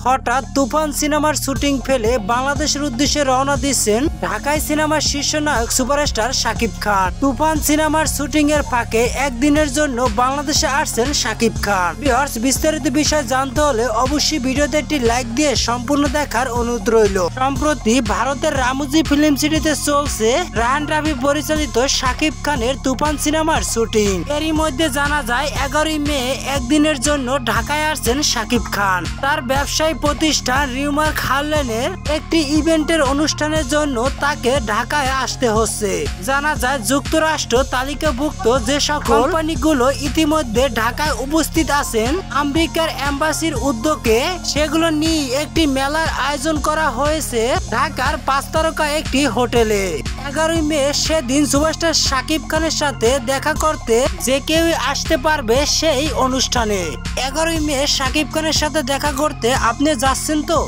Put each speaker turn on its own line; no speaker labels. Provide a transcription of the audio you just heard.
হঠাৎ তুফান সিনেমার শুটিং ফেলে বাংলাদেশের উদ্দেশ্যে রওনা দিচ্ছেন ঢাকায় সিনেমার শীর্ষ নায়ক সুপারস্টার শাকিব খান। তুফান সিনেমার শুটিং এর ফাঁকে একদিনের জন্য বাংলাদেশে আসছেন শাকিব খান। ভিউয়ার্স, বিস্তারিত বিষয় জানতে হলে অবশ্যই ভিডিওতে একটি লাইক দিয়ে সম্পূর্ণ দেখার অনুরোধ রইল। সম্প্রতি ভারতের রামোজি ফিল্ম সিটিতে চলছে রায়হান রাফি পরিচালিত শাকিব খানের তুফান সিনেমার শুটিং। এরই মধ্যে জানা যায় 11ই মে একদিনের জন্য ঢাকায় আসছেন শাকিব খান। তার ব্যবসায়ী প্রতিষ্ঠান রিউমার্ক হারলেনের একটি ইভেন্টের অনুষ্ঠানের জন্য তাকে ঢাকায় আসতে হচ্ছে। জানা যায় যুক্তরাষ্ট্র তালিকাভুক্ত যে সকল কোম্পানিগুলো ইতিমধ্যে ঢাকায় উপস্থিত আছেন, আমেরিকার এম্বাসির উদ্যোগে সেগুলো নিয়ে একটি মেলার আয়োজন করা হয়েছে ঢাকার 5 তারকা একটি হোটেলে। 11ই মে সেদিন সুপারস্টার শাকিব খানের সাথে দেখা করতে যে কেউ আসতে পারবে সেই অনুষ্ঠানে। 11ই মে শাকিব খানের সাথে দেখা করতে আপনি যাচ্ছেন তো?